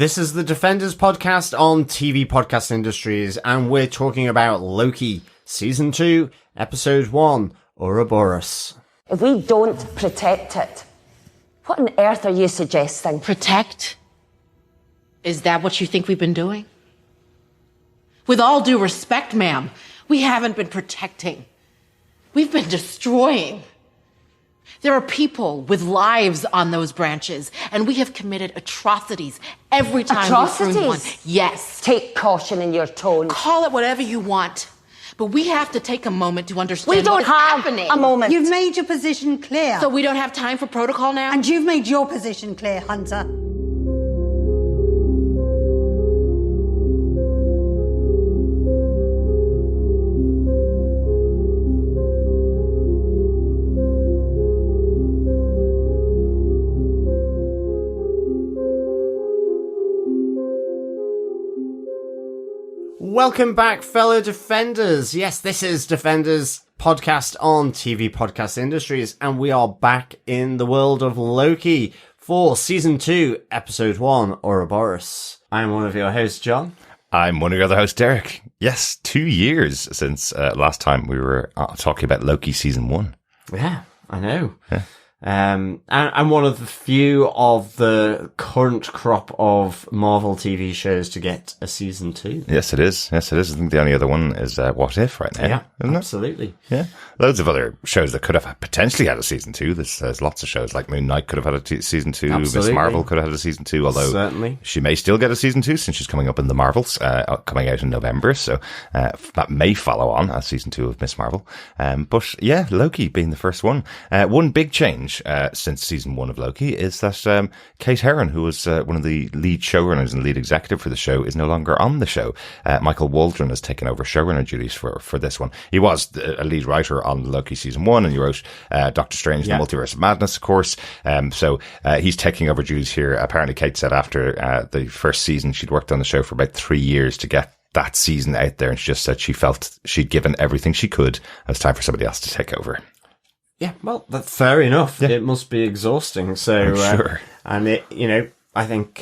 This is the Defenders podcast on TV Podcast Industries, and we're talking about Loki, Season 2, Episode 1, Ouroboros. If we don't protect it, what on earth are you suggesting? Protect? Is that what you think we've been doing? With all due respect, ma'am, we haven't been protecting. We've been destroying. There are people with lives on those branches, and we have committed atrocities every time we prune one. Yes. Take caution in your tone. Call it whatever you want, but we have to take a moment to understand We don't what is have happening. a moment. You've made your position clear. So we don't have time for protocol now? And you've made your position clear, Hunter. Welcome back, fellow Defenders. Yes, this is Defenders podcast on TV Podcast Industries, and we are back in the world of Loki for Season 2, Episode 1, Ouroboros. I'm one of your hosts, John. I'm one of your other hosts, Derek. Yes, 2 years since last time we were talking about Loki Season 1. Yeah, I know. Yeah. And I'm one of the few of the current crop of Marvel TV shows to get a Season 2. Yes, it is. Yes, it is. I think the only other one is What If right now. Yeah, isn't absolutely. It? Yeah. Loads of other shows that could have potentially had a Season 2. There's lots of shows like Moon Knight could have had a Season 2. Absolutely. Miss Marvel could have had a Season 2, although certainly she may still get a Season 2 since she's coming up in the Marvels, coming out in November. So that may follow on as Season 2 of Miss Marvel. But yeah, Loki being the first one. One big change since Season 1 of Loki is that Kate Herron, who was one of the lead showrunners and lead executive for the show, is no longer on the show. Michael Waldron has taken over showrunner duties for this one. He was a lead writer on Loki Season 1, and he wrote Doctor Strange, The Multiverse of Madness, of course. So he's taking over duties here. Apparently, Kate said after the first season, she'd worked on the show for about 3 years to get that season out there, and she just said she felt she'd given everything she could. It was time for somebody else to take over. Yeah, well, that's fair enough. Yeah. It must be exhausting. So, sure. And I think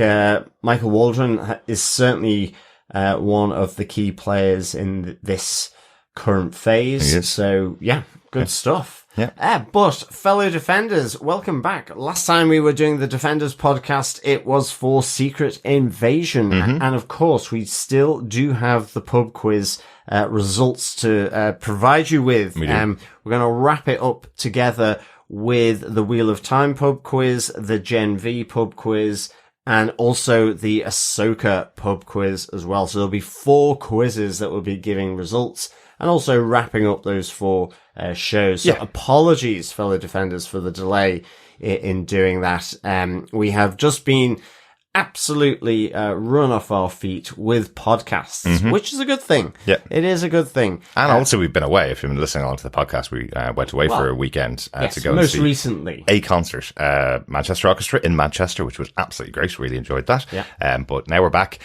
Michael Waldron is certainly one of the key players in this current phase. So, yeah, good stuff. Yeah. But, fellow Defenders, welcome back. Last time we were doing the Defenders podcast, it was for Secret Invasion. Mm-hmm. And, of course, we still do have the pub quiz results to provide you with. We're going to wrap it up together with the Wheel of Time pub quiz, the Gen V pub quiz, and also the Ahsoka pub quiz as well. So there'll be 4 quizzes that will be giving results and also wrapping up those 4 shows. So apologies, fellow Defenders, for the delay in doing that. We have just been absolutely run off our feet with podcasts, which is a good thing. Yeah, it is a good thing. And also, we've been away. If you've been listening on to the podcast, we went away for a weekend to go and see recently a concert, Manchester Orchestra in Manchester, which was absolutely great. Really enjoyed that. Yeah. But now we're back.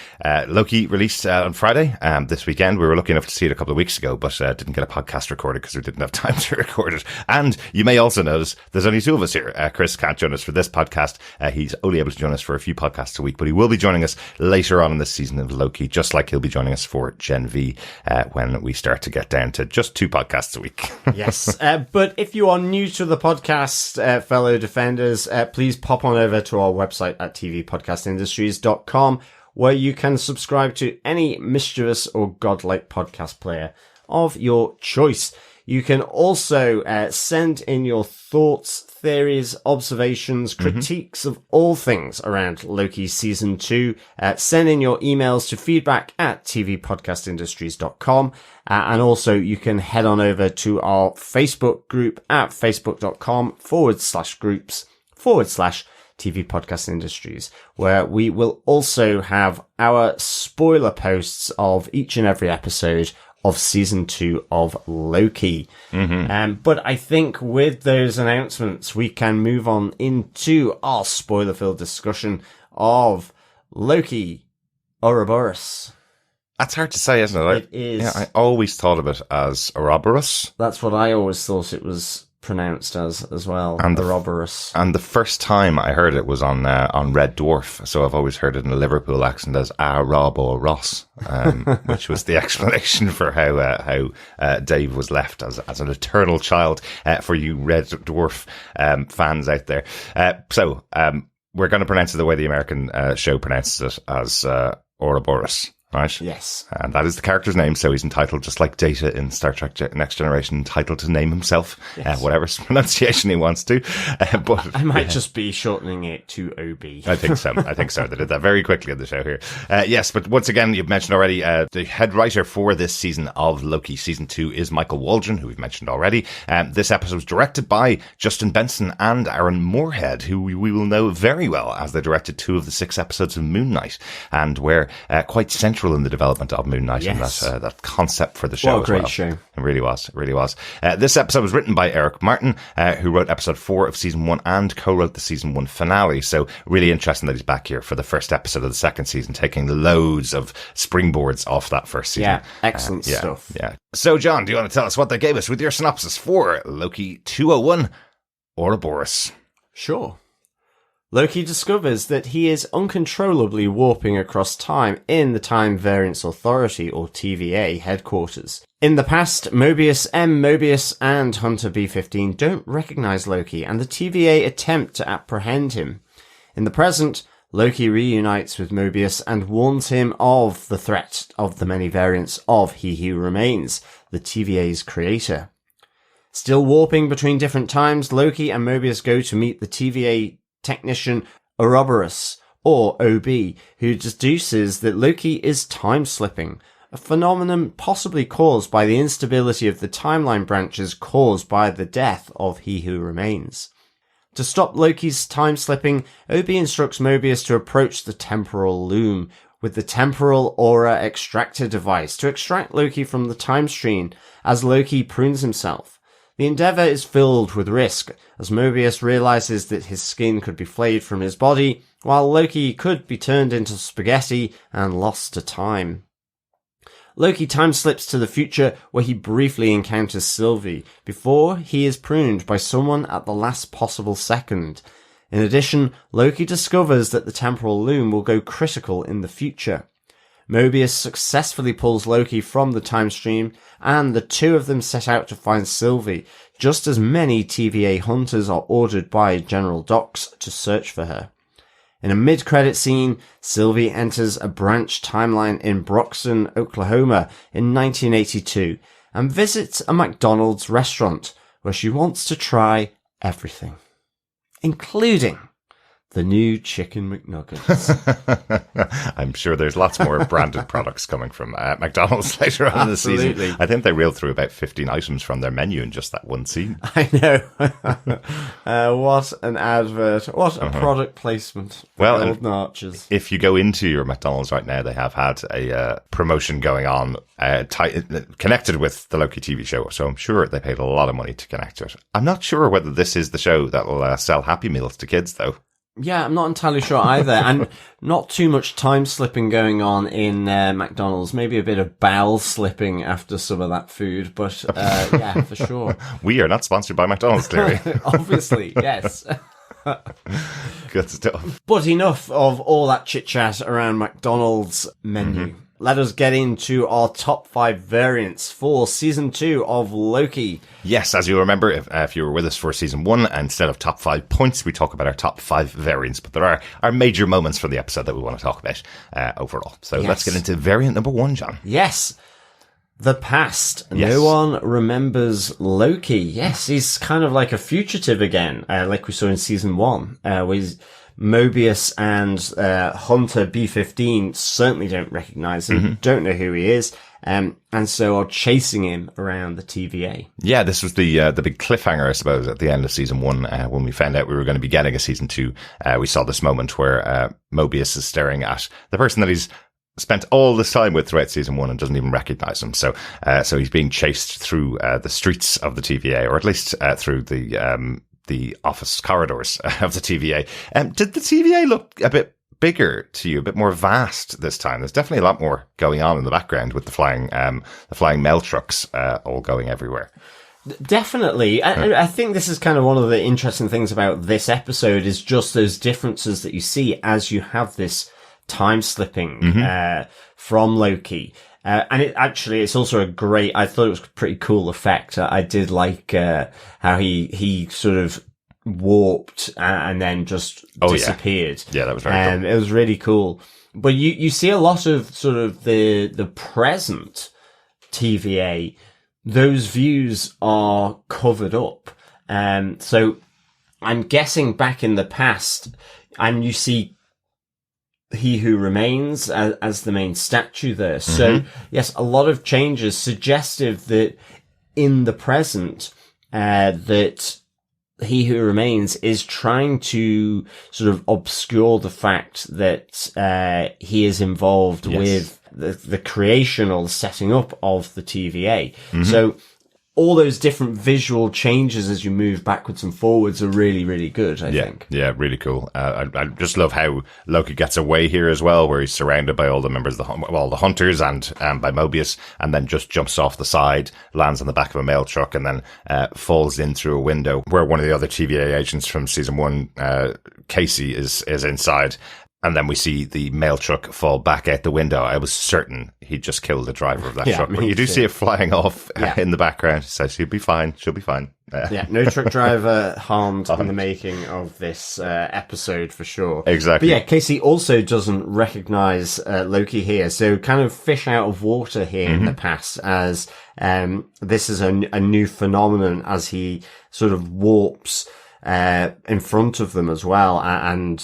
Loki released on Friday this weekend. We were lucky enough to see it a couple of weeks ago, but didn't get a podcast recorded because we didn't have time to record it. And you may also notice there's only 2 of us here. Chris can't join us for this podcast. He's only able to join us for a few podcasts a week, but he will be joining us later on in this season of Loki, just like he'll be joining us for Gen V when we start to get down to just 2 podcasts a week. Yes, but if you are new to the podcast, fellow Defenders, please pop on over to our website at tvpodcastindustries.com, where you can subscribe to any mischievous or godlike podcast player of your choice. You can also send in your thoughts, theories, observations, critiques of all things around Loki Season 2. Send in your emails to feedback@tvpodcastindustries.com. And also you can head on over to our Facebook group at facebook.com/groups/TV Podcast Industries, where we will also have our spoiler posts of each and every episode of Season 2 of Loki. But I think with those announcements, we can move on into our spoiler-filled discussion of Loki, Ouroboros. That's hard to say, isn't it? It is. Yeah, I always thought of it as Ouroboros. That's what I always thought it was pronounced as well. And Ouroboros. And the first time I heard it was on Red Dwarf, so I've always heard it in a Liverpool accent as Ouroboros, which was the explanation for how Dave was left as an eternal child, for you Red Dwarf fans out there. So we're going to pronounce it the way the American show pronounces it, as Ouroboros. Right? Yes. And that is the character's name, so he's entitled, just like Data in Star Trek Next Generation, entitled to name himself, whatever pronunciation he wants to. But I might just be shortening it to OB. I think so. They did that very quickly on the show here. Yes, but once again, you've mentioned already, the head writer for this season of Loki Season 2 is Michael Waldron, who we've mentioned already. This episode was directed by Justin Benson and Aaron Moorhead, who we will know very well as they directed 2 of the 6 episodes of Moon Knight, and were quite central in the development of Moon Knight and that concept for the show. What a great show. It really was. This episode was written by Eric Martin, who wrote episode 4 of season 1 and co-wrote the season 1 finale. So really interesting that he's back here for the first episode of the second season, taking loads of springboards off that first season. Yeah, excellent stuff. Yeah. So John, do you want to tell us what they gave us with your synopsis for Loki 201, Ouroboros? Sure. Loki discovers that he is uncontrollably warping across time in the Time Variance Authority, or TVA, headquarters. In the past, Mobius M, Mobius and Hunter B-15 don't recognize Loki, and the TVA attempt to apprehend him. In the present, Loki reunites with Mobius and warns him of the threat of the many variants of He Who Remains, the TVA's creator. Still warping between different times, Loki and Mobius go to meet the TVA technician Ouroboros, or OB, who deduces that Loki is time-slipping, a phenomenon possibly caused by the instability of the timeline branches caused by the death of He Who Remains. To stop Loki's time-slipping, OB instructs Mobius to approach the temporal loom with the temporal aura extractor device to extract Loki from the time stream as Loki prunes himself. The endeavour is filled with risk, as Mobius realises that his skin could be flayed from his body, while Loki could be turned into spaghetti and lost to time. Loki time-slips to the future, where he briefly encounters Sylvie, before he is pruned by someone at the last possible second. In addition, Loki discovers that the temporal loom will go critical in the future. Mobius successfully pulls Loki from the time stream, and the two of them set out to find Sylvie, just as many TVA hunters are ordered by General Dox to search for her. In a mid-credit scene, Sylvie enters a branch timeline in Broxton, Oklahoma in 1982, and visits a McDonald's restaurant where she wants to try everything, including the new Chicken McNuggets. I'm sure there's lots more branded products coming from McDonald's later on in the season. I think they reeled through about 15 items from their menu in just that one scene. I know. What an advert. What a product placement. Well, Golden Arches. If you go into your McDonald's right now, they have had a promotion going on connected with the Loki TV show. So I'm sure they paid a lot of money to connect to it. I'm not sure whether this is the show that will sell Happy Meals to kids, though. Yeah, I'm not entirely sure either. And not too much time slipping going on in McDonald's. Maybe a bit of bowel slipping after some of that food. But yeah, for sure. We are not sponsored by McDonald's, clearly. Obviously, yes. Good stuff. But enough of all that chit-chat around McDonald's menu. Mm-hmm. Let us get into our top 5 variants for season 2 of Loki. Yes, as you'll remember, if you were with us for season 1, instead of top 5 points, we talk about our top 5 variants. But there are major moments from the episode that we want to talk about overall. So let's get into variant number 1, John. Yes. The past. Yes. No one remembers Loki. Yes, he's kind of like a fugitive again, like we saw in season 1, with Mobius and Hunter B-15 certainly don't recognize him, don't know who he is, and so are chasing him around the TVA. Yeah, this was the big cliffhanger, I suppose, at the end of season 1, when we found out we were going to be getting a season 2. We saw this moment where Mobius is staring at the person that he's spent all this time with throughout season 1 and doesn't even recognize him. So he's being chased through the streets of the TVA, or at least through the office corridors of the TVA. Did the TVA look a bit bigger to you, a bit more vast this time? There's definitely a lot more going on in the background with the flying mail trucks all going everywhere. Definitely. I think this is kind of one of the interesting things about this episode is just those differences that you see as you have this time slipping from Loki. And it's also I thought it was a pretty cool effect. I did like how he sort of warped and then just disappeared. Yeah, that was very cool. It was really cool. But you see a lot of sort of the present TVA. Those views are covered up. So I'm guessing back in the past, and you see He Who Remains as the main statue there. So yes, a lot of changes suggestive that in the present, that He Who Remains is trying to sort of obscure the fact that he is involved with the creation or the setting up of the TVA. So all those different visual changes as you move backwards and forwards are really, really good, I think. Yeah, really cool. I just love how Loki gets away here as well, where he's surrounded by all the members of the hunters and by Mobius, and then just jumps off the side, lands on the back of a mail truck, and then falls in through a window where one of the other TVA agents from season 1, Casey, is inside. And then we see the mail truck fall back out the window. I was certain he'd just killed the driver of that truck. But you do see it flying off in the background. So she'll be fine. She'll be fine. No truck driver harmed in the making of this episode for sure. Exactly. But yeah, Casey also doesn't recognize Loki here. So kind of fish out of water here in the past, as this is a new phenomenon as he sort of warps in front of them as well, and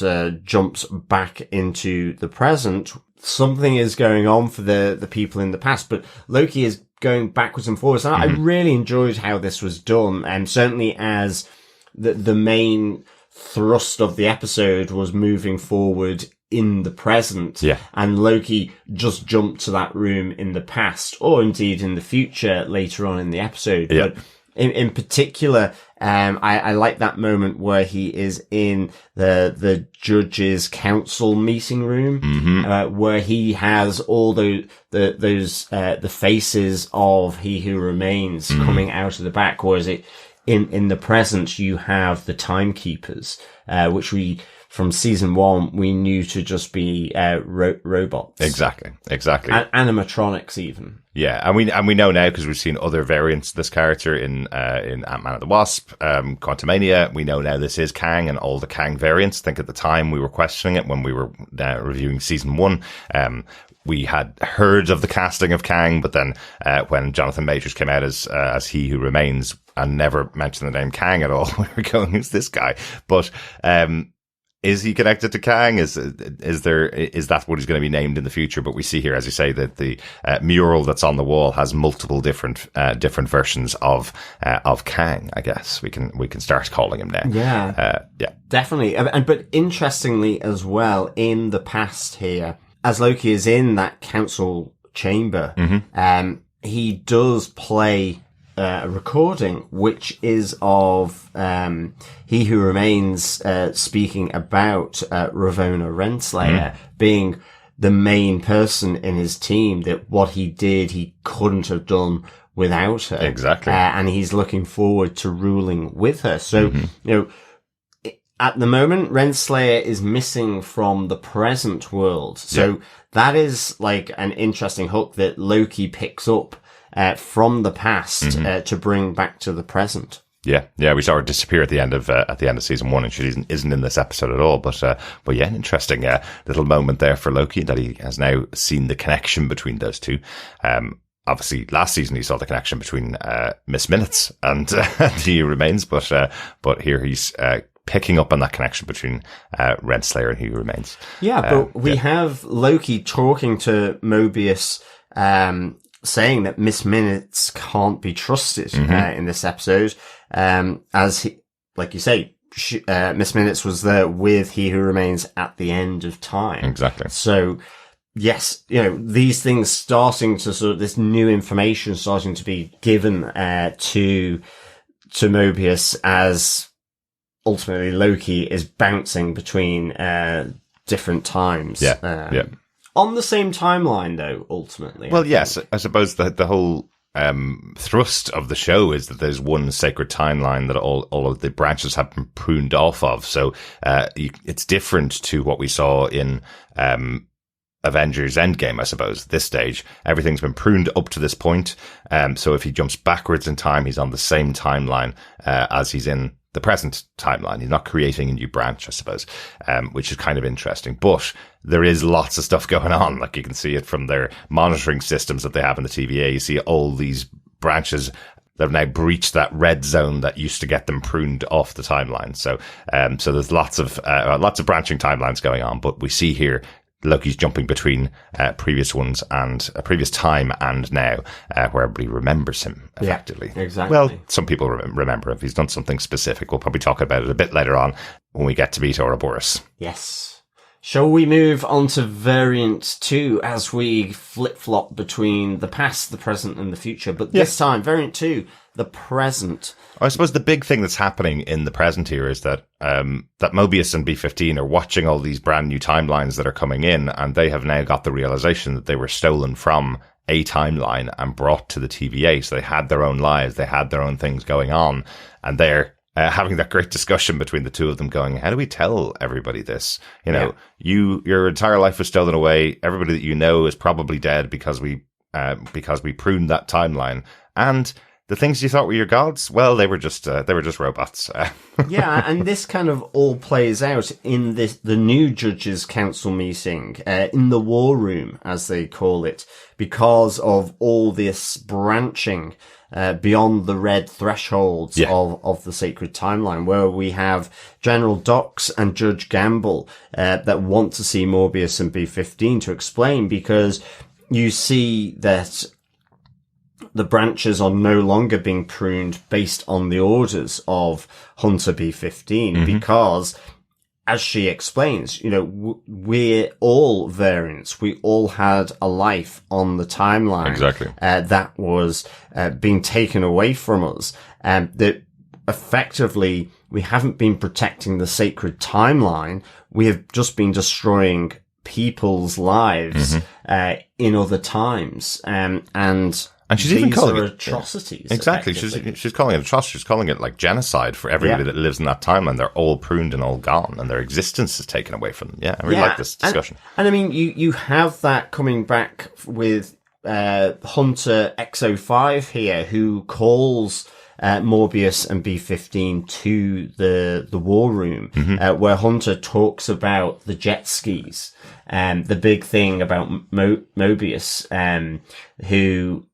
jumps back into the present. Something is going on for the people in the past, but Loki is going backwards and forwards. And I really enjoyed how this was done, and certainly as the main thrust of the episode was moving forward in the present, and Loki just jumped to that room in the past, or indeed in the future later on in the episode. But in particular, I like that moment where he is in the judge's council meeting room, where he has all the faces of He Who Remains coming out of the back, whereas in the present you have the timekeepers, which we from season 1 we knew to just be robots. Exactly. Animatronics even. Yeah, and we know now, because we've seen other variants of this character in Ant-Man and the Wasp, Quantumania. We know now this is Kang and all the Kang variants. I think at the time we were questioning it when we were reviewing season 1. We had heard of the casting of Kang, but then when Jonathan Majors came out as He Who Remains and never mentioned the name Kang at all, we were going, who's this guy? But is he connected to Kang? Is that what he's going to be named in the future? But we see here, as you say, that the mural that's on the wall has multiple different versions of Kang. I guess we can start calling him now. Yeah, definitely. But interestingly as well, in the past here, as Loki is in that council chamber, he does play a recording, which is of He Who Remains speaking about Ravonna Renslayer being the main person in his team, that what he did he couldn't have done without her. Exactly. And he's looking forward to ruling with her. So, at the moment, Renslayer is missing from the present world. So that is like an interesting hook that Loki picks up from the past to bring back to the present. Yeah, we saw her disappear at the end of season 1, and she isn't in this episode at all. But yeah, an interesting little moment there for Loki, that he has now seen the connection between those two. Obviously, last season he saw the connection between Miss Minutes and He Who Remains, but here he's picking up on that connection between Renslayer and He Who Remains. Yeah, but we have Loki talking to Mobius, saying that Miss Minutes can't be trusted in this episode, as he, like you say, Miss Minutes was there with He Who Remains at the end of time. Exactly. So yes, these things starting to sort of, this new information starting to be given to Mobius, as ultimately Loki is bouncing between different times. Yeah. On the same timeline, though, ultimately. Well, yes, I suppose the whole thrust of the show is that there's one sacred timeline that all of the branches have been pruned off of. So it's different to what we saw in Avengers Endgame, I suppose. At this stage, everything's been pruned up to this point. So if he jumps backwards in time, he's on the same timeline as he's in the present timeline. He's not creating a new branch, I suppose, which is kind of interesting. But there is lots of stuff going on. Like, you can see it from their monitoring systems that they have in the TVA. You see all these branches that have now breached that red zone that used to get them pruned off the timeline. So there's lots of branching timelines going on. But we see here Loki's jumping between previous ones and a previous time and now, where everybody remembers him effectively. Yeah, exactly. Well, some people remember him. If he's done something specific, we'll probably talk about it a bit later on when we get to meet Ouroboros. Yes. Shall we move on to Variant 2 as we flip-flop between the past, the present, and the future? But this time, Variant 2, the present. I suppose the big thing that's happening in the present here is that that Mobius and B-15 are watching all these brand new timelines that are coming in, and they have now got the realization that they were stolen from a timeline and brought to the TVA. So they had their own lives, they had their own things going on, and they're having that great discussion between the two of them, going, how do we tell everybody this? You know, your entire life was stolen away. Everybody that you know is probably dead because we pruned that timeline. And the things you thought were your gods, well, they were just robots. Yeah, and this kind of all plays out in the new Judges Council meeting, in the War Room, as they call it, because of all this branching beyond the red thresholds of the sacred timeline, where we have General Dox and Judge Gamble that want to see Mobius and B-15 to explain, because you see that the branches are no longer being pruned based on the orders of Hunter B-15, because, as she explains, you know, we're all variants. We all had a life on the timeline. Exactly. That was being taken away from us. That effectively, we haven't been protecting the sacred timeline. We have just been destroying people's lives in other times. And she's even calling it atrocities. Exactly. She's calling it atrocities. She's calling it like genocide for everybody that lives in that timeline. They're all pruned and all gone, and their existence is taken away from them. Yeah, I really like this discussion. And I mean, you have that coming back with Hunter X05 here, who calls Mobius and B-15 to the War Room, where Hunter talks about the jet skis, the big thing about Mobius, who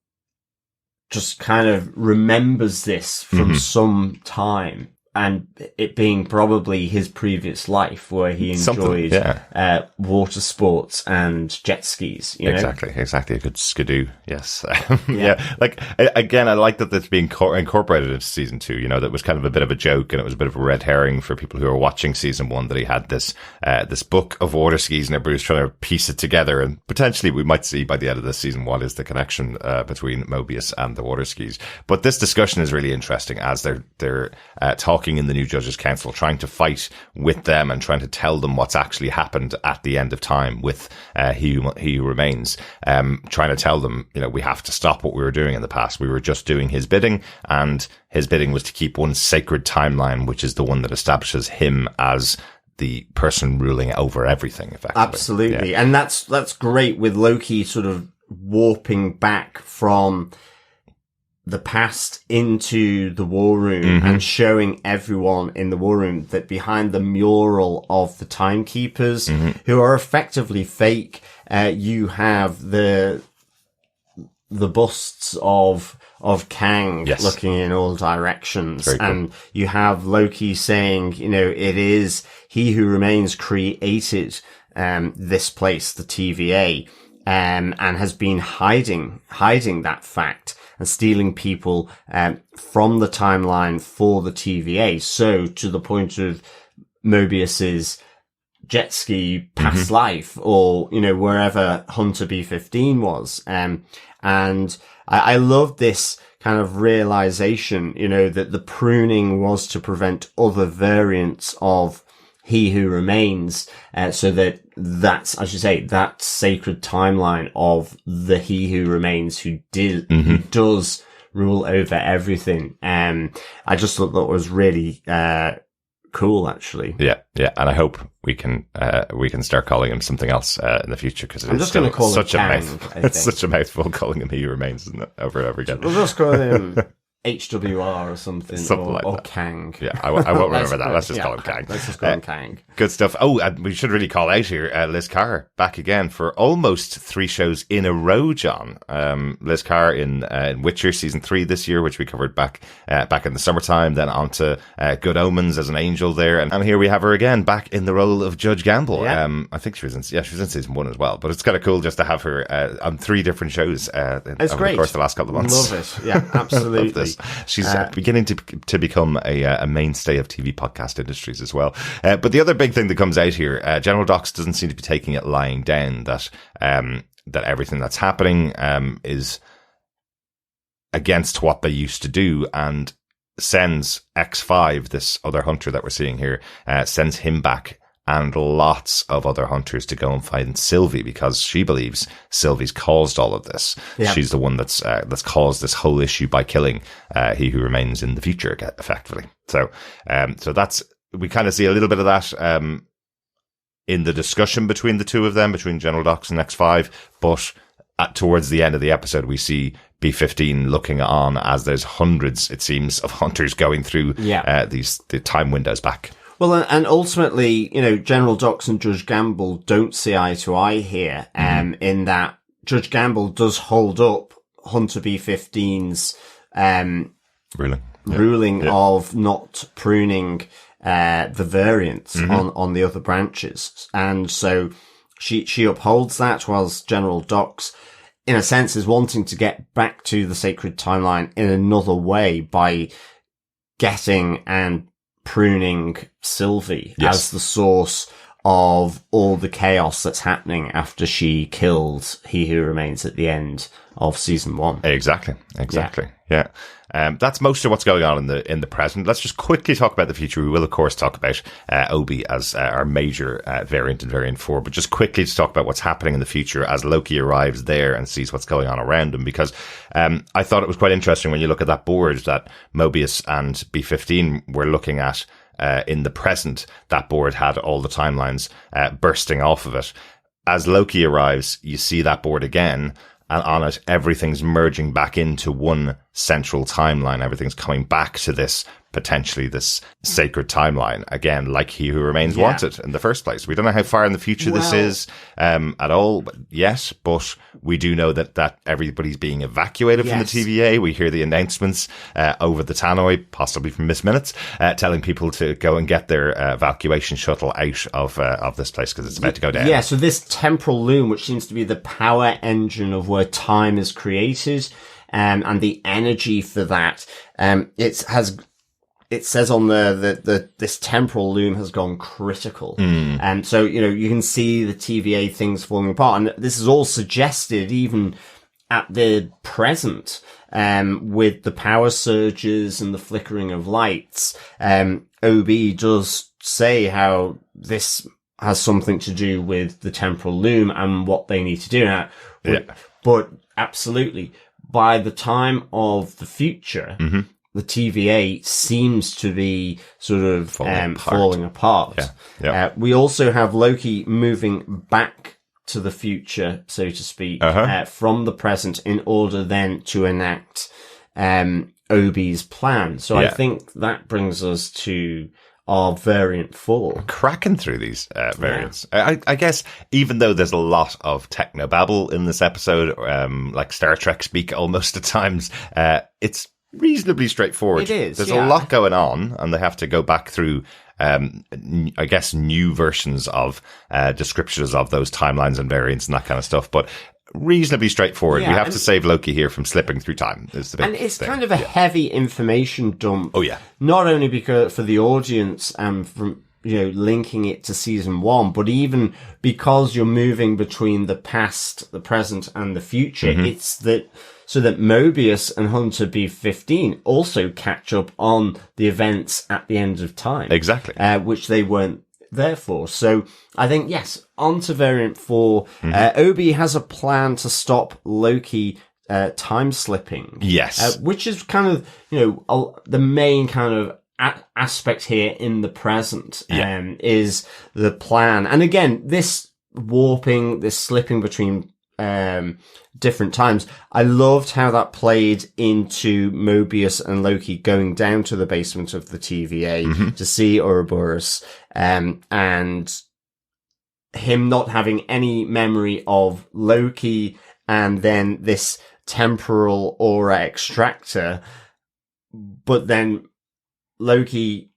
just kind of remembers this from some time, and it being probably his previous life where he enjoyed water sports and jet skis. You know? Exactly. A good skidoo. Yes. Like, again, I like that that's being incorporated into season 2. You know, that was kind of a bit of a joke, and it was a bit of a red herring for people who are watching season 1, that he had this book of water skis, and everybody's trying to piece it together. And potentially we might see by the end of this season what is the connection between Mobius and the water skis. But this discussion is really interesting as they're talking in the new Judges Council, trying to fight with them and trying to tell them what's actually happened at the end of time with He Who Remains, trying to tell them, you know, we have to stop what we were doing in the past. We were just doing his bidding, and his bidding was to keep one sacred timeline, which is the one that establishes him as the person ruling over everything, effectively. Absolutely. And that's great, with Loki sort of warping back from the past into the War Room and showing everyone in the War Room that behind the mural of the timekeepers, who are effectively fake, you have the busts of Kang looking in all directions. Cool. And you have Loki saying, you know, it is He Who Remains created this place, the TVA, and has been hiding that fact and stealing people from the timeline for the TVA. So to the point of Mobius's jet ski past life, or, you know, wherever Hunter B-15 was. And I love this kind of realization, you know, that the pruning was to prevent other variants of He Who Remains, so that's, as you say, that sacred timeline of the He Who Remains who does rule over everything. I just thought that was really, cool, actually. Yeah. And I hope we can start calling him something else, in the future, because I'm just going to call him Kang, it's such a mouthful calling him He Who Remains, isn't it? Over and over again. We'll just call him HWR or something like or that. Kang. Yeah, I won't remember that. Let's just call him Kang. Let's just call him Kang. Good stuff. Oh, and we should really call out here, Liz Carr back again for almost 3 shows in a row, John. Liz Carr in Witcher season 3 this year, which we covered back in the summertime, then on to Good Omens as an angel there. And here we have her again back in the role of Judge Gamble. Yeah. I think she was in season 1 as well, but it's kind of cool just to have her on 3 different shows over It's great. the course of the last couple of months. Love it. Yeah, absolutely. Love this. She's beginning to become a mainstay of TV podcast industries as well. But the other big thing that comes out here, General Docs doesn't seem to be taking it lying down that everything that's happening is against what they used to do, and sends X5, this other hunter that we're seeing here, sends him back and lots of other hunters to go and find Sylvie, because she believes Sylvie's caused all of this. Yeah. She's the one that's caused this whole issue by killing He Who Remains in the future, effectively. So that's, we kind of see a little bit of that in the discussion between the two of them, between General Docs and X5, but towards the end of the episode, we see B-15 looking on as there's hundreds, it seems, of hunters going through the time windows back. Well, and ultimately, General Docs and Judge Gamble don't see eye to eye here, in that Judge Gamble does hold up Hunter B-15's ruling of not pruning the variants on the other branches. And so she upholds that, whilst General Docs, in a sense, is wanting to get back to the sacred timeline in another way by getting and pruning Sylvie as the source of all the chaos that's happening after she killed He Who Remains at the end of season 1. Exactly. Yeah. That's most of what's going on in the present. Let's just quickly talk about the future. We will, of course, talk about Obi as our major variant in Variant 4, but just quickly to talk about what's happening in the future as Loki arrives there and sees what's going on around him, because I thought it was quite interesting when you look at that board that Mobius and B-15 were looking at in the present. That board had all the timelines bursting off of it. As Loki arrives, you see that board again, and on it, everything's merging back into one central timeline. Everything's coming back to this, potentially this sacred timeline again, like He Who Remains wanted in the first place. We don't know how far in the future this is at all, but yes, but we do know that everybody's being evacuated from the TVA. We hear the announcements over the tannoy, possibly from Miss Minutes, telling people to go and get their evacuation shuttle out of this place because it's about to go down. Yeah, so this temporal loom, which seems to be the power engine of where time is created, and the energy for that, it says on this temporal loom has gone critical. And so, you can see the TVA things falling apart. And this is all suggested even at the present, with the power surges and the flickering of lights. OB does say how this has something to do with the temporal loom and what they need to do now. But absolutely, by the time of the future, the TVA seems to be sort of falling apart. We also have Loki moving back to the future, so to speak, from the present in order then to enact Obi's plan. So I think that brings us to our variant 4. Cracking through these variants. I guess even though there's a lot of technobabble in this episode, like Star Trek speak almost at times, it's reasonably straightforward. It is. There's a lot going on, and they have to go back through, I guess, new versions of descriptions of those timelines and variants and that kind of stuff. But reasonably straightforward. We have to save Loki here from slipping through time. Is the big and it's thing. kind of a heavy information dump. Oh yeah. Not only because for the audience and from linking it to season 1, but even because you're moving between the past, the present, and the future. It's that so that Mobius and Hunter B-15 also catch up on the events at the end of time. Exactly. Which they weren't there for. So I think, yes, on to variant 4. Obi has a plan to stop Loki time slipping. Yes. Which is kind of, the main kind of aspect here in the present, is the plan. And again, this warping, this slipping between different times, I loved how that played into Mobius and Loki going down to the basement of the TVA to see Ouroboros, and him not having any memory of Loki, and then this temporal aura extractor, but then Loki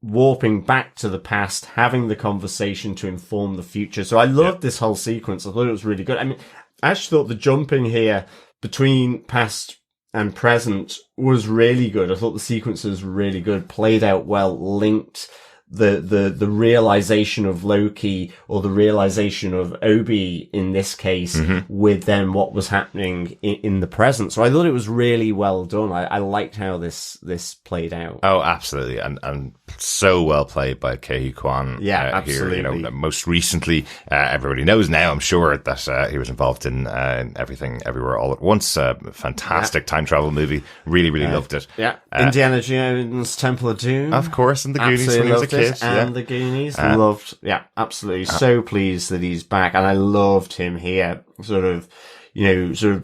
warping back to the past, having the conversation to inform the future. So I loved this whole sequence. I thought it was really good. I mean, I actually thought the jumping here between past and present was really good. I thought the sequences were really good, played out well, linked the realization of Loki, or the realization of Obi in this case, with then what was happening in the present. So I thought it was really well done. I liked how this played out. Oh, absolutely. And so well played by Ke Kwan. Yeah, absolutely. Here, most recently, everybody knows now, I'm sure, that he was involved in Everything Everywhere All at Once. Fantastic time travel movie. Really, really loved it. Yeah. Indiana Jones, Temple of Doom. Of course, and the Goonies when he was a kid. And the Goonies. Loved. Yeah, absolutely. So pleased that he's back. And I loved him here. Sort of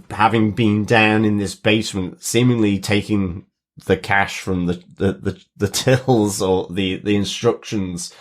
having been down in this basement, seemingly taking the cash from the tills, or the instructions,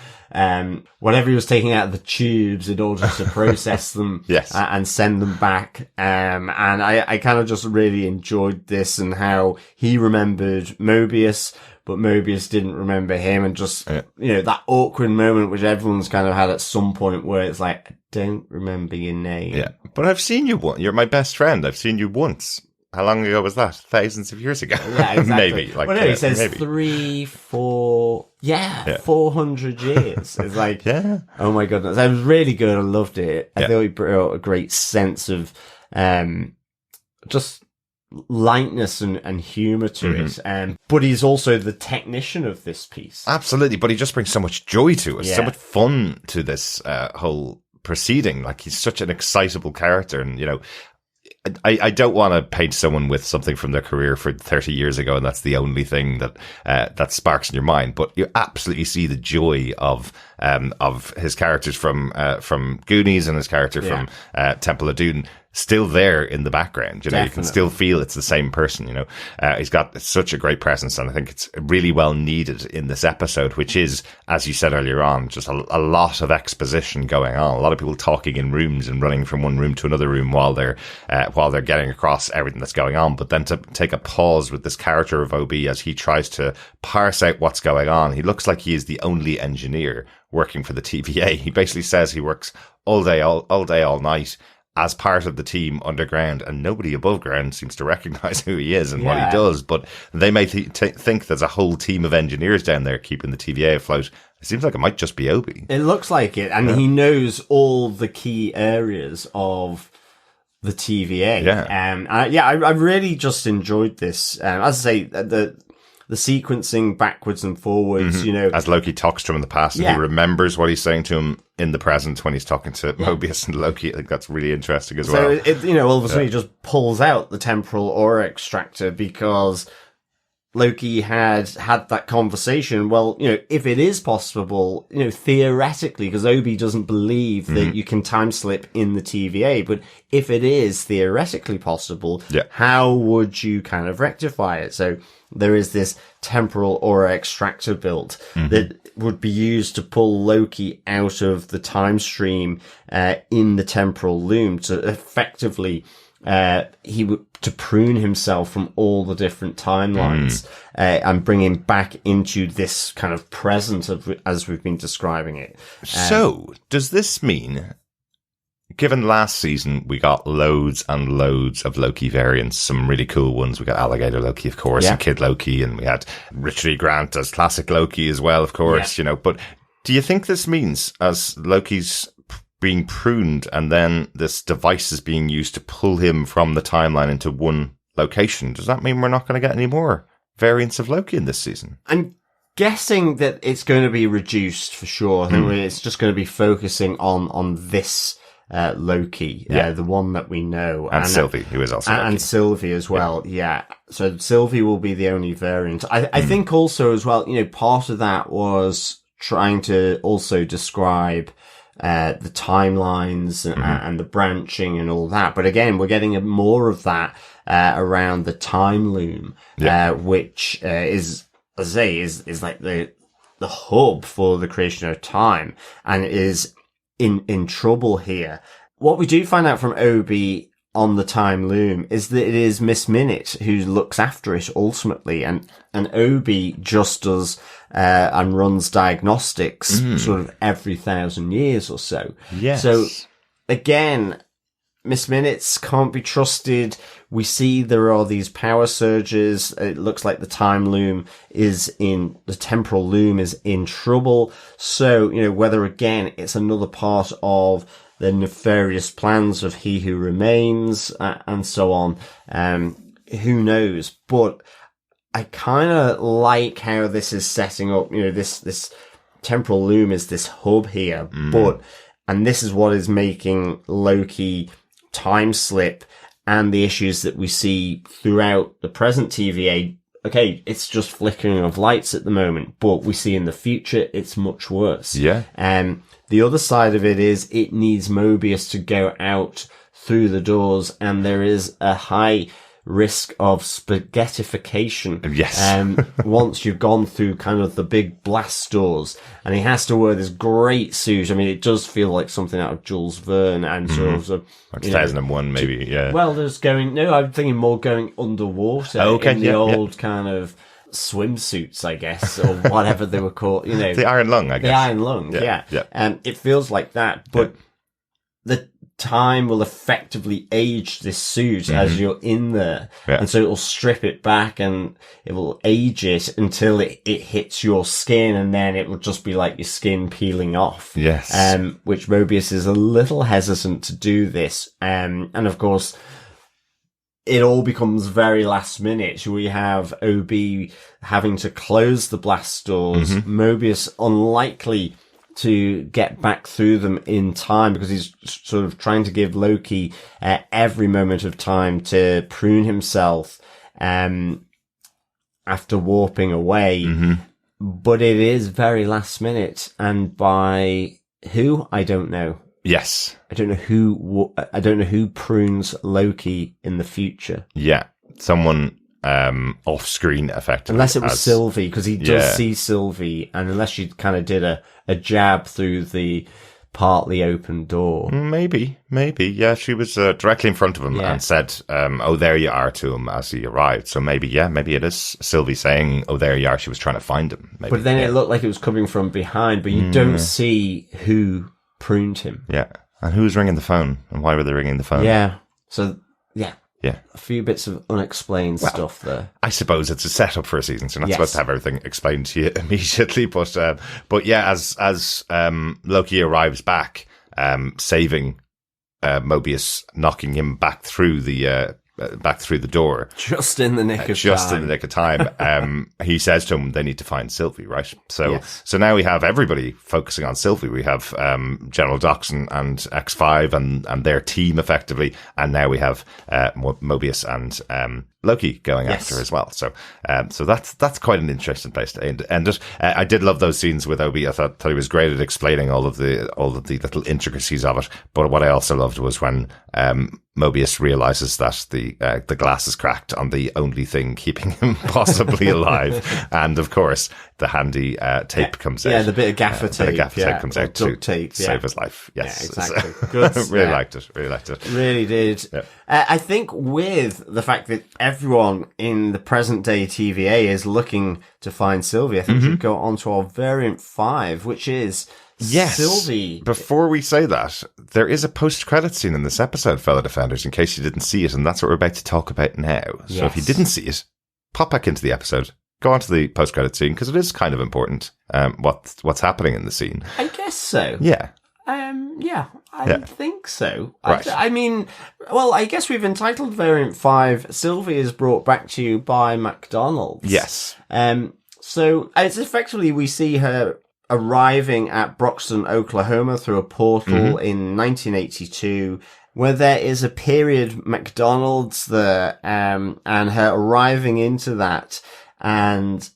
whatever he was taking out of the tubes in order to process them and send them back. And I kind of just really enjoyed this, and how he remembered Mobius, but Mobius didn't remember him, and just, that awkward moment which everyone's kind of had at some point, where it's like, I don't remember your name. Yeah. But I've seen you once. You're my best friend. I've seen you once. How long ago was that? Thousands of years ago. Yeah, exactly. Maybe. He says maybe 400 years. It's like, oh my goodness. It was really good. I loved it. I thought he brought a great sense of, just lightness and humor to it. But he's also the technician of this piece. Absolutely. But he just brings so much joy to it. So much fun to this, whole proceeding. Like, he's such an excitable character, and, I don't want to paint someone with something from their career for 30 years ago, and that's the only thing that sparks in your mind. But you absolutely see the joy of his characters from Goonies, and his character from Temple of Doom still there in the background. You can still feel it's the same person. He's got such a great presence, and I think it's really well needed in this episode, which is, as you said earlier on, just a lot of exposition going on. A lot of people talking in rooms and running from one room to another room while they're getting across everything that's going on. But then to take a pause with this character of Obi as he tries to parse out what's going on. He looks like he is the only engineer working for the TVA. He basically says he works all day, all night, as part of the team underground, and nobody above ground seems to recognize who he is and what he does. But they may think there's a whole team of engineers down there keeping the TVA afloat. It seems like it might just be Obi. It looks like it, and he knows all the key areas of the TVA. I really just enjoyed this. As I say, the sequencing backwards and forwards, as Loki talks to him in the past, and he remembers what he's saying to him in the present when he's talking to Mobius and Loki. I think that's really interesting as well. So, all of a sudden he just pulls out the temporal aura extractor, because Loki had that conversation. Well, if it is possible, theoretically, because Obi doesn't believe that you can time slip in the TVA, but if it is theoretically possible, how would you kind of rectify it? So there is this temporal aura extractor built that would be used to pull Loki out of the time stream in the temporal loom, to effectively to prune himself from all the different timelines and bring him back into this kind of present as we've been describing it. So does this mean, given last season we got loads and loads of Loki variants, some really cool ones. We got Alligator Loki, of course, and Kid Loki, and we had Richard E. Grant as classic Loki as well, of course, but do you think this means, as Loki's being pruned and then this device is being used to pull him from the timeline into one location, does that mean we're not going to get any more variants of Loki in this season? I'm guessing that it's going to be reduced for sure. I think it's just going to be focusing on this Loki, the one that we know. And Sylvie, who is also Loki. And Sylvie as well, yeah. So Sylvie will be the only variant. I think also as well, part of that was trying to also describe the timelines and the branching and all that. But again, we're getting more of that around the time loom, which is, as I say, is like the hub for the creation of time, and is in trouble here. What we do find out from Obi on the time loom is that it is Miss Minute who looks after it ultimately, and Obi just does and runs diagnostics sort of every 1,000 years or so. Yes. So again, Miss Minutes can't be trusted. We see there are these power surges. It looks like the temporal loom is in trouble. So, whether again it's another part of the nefarious plans of He Who Remains, and so on. Who knows? But I kind of like how this is setting up, this temporal loom is this hub here, and this is what is making Loki time slip and the issues that we see throughout the present TVA. Okay, it's just flickering of lights at the moment, but we see in the future it's much worse. Yeah. The other side of it is it needs Mobius to go out through the doors, and there is a high risk of spaghettification. Yes. Once you've gone through kind of the big blast doors, and he has to wear this great suit. I mean, it does feel like something out of Jules Verne and sort of, 2001 maybe, yeah. Well, I'm thinking more going underwater in the old kind of swimsuits, I guess, or whatever they were called, The Iron Lung, I guess. The Iron Lung, yeah. It feels like that, but the time will effectively age this suit as you're in there. Yeah. And so it will strip it back and it will age it until it hits your skin, and then it will just be like your skin peeling off. Yes. Which Mobius is a little hesitant to do this. And of course, it all becomes very last minute. We have OB having to close the blast doors. Mobius unlikely to get back through them in time because he's sort of trying to give Loki every moment of time to prune himself after warping away. But it is very last minute, and by who, I don't know. Yes. I don't know who prunes Loki in the future. Yeah. Someone off screen, effectively. Unless it was Sylvie, because he does see Sylvie, and unless she kind of did a jab through the partly open door. Maybe. Yeah, she was directly in front of him and said, oh, there you are, to him as he arrived. So maybe it is Sylvie saying, oh, there you are. She was trying to find him. Maybe. But then it looked like it was coming from behind, but you don't see who pruned him. Yeah. And who was ringing the phone? And why were they ringing the phone? Yeah. So, yeah. Yeah. A few bits of unexplained stuff there. I suppose it's a setup for a season, so you're not supposed to have everything explained to you immediately. But yeah, as Loki arrives back, saving Mobius, knocking him back through the door. Just in the nick of time. Just in the nick of time. He says to him, they need to find Sylvie, right? So now we have everybody focusing on Sylvie. We have General Doxon and X5 and their team, effectively. And now we have Mobius and Loki going after as well. So that's quite an interesting place to end. And I did love those scenes with Obi. I thought he was great at explaining all of the little intricacies of it. But what I also loved was when Mobius realizes that the glass is cracked on the only thing keeping him possibly alive, and of course the handy tape comes out. Yeah, the bit of gaffer tape. The gaffer tape comes out to save his life. Yes, exactly. Good. Really liked it. Really did. Yeah. I think with the fact that everyone in the present day TVA is looking to find Sylvie, I think we should go on to our variant 5, which is Sylvie. Before we say that, there is a post-credit scene in this episode, fellow Defenders, in case you didn't see it, and that's what we're about to talk about now. So if you didn't see it, pop back into the episode, go on to the post-credit scene, because it is kind of important what's happening in the scene. I guess so. Yeah. I think so. Right. I mean, well, I guess we've entitled Variant 5, Sylvie is brought back to you by McDonald's. Yes. So it's effectively we see her arriving at Broxton, Oklahoma through a portal in 1982, where there is a period McDonald's there, and her arriving into that and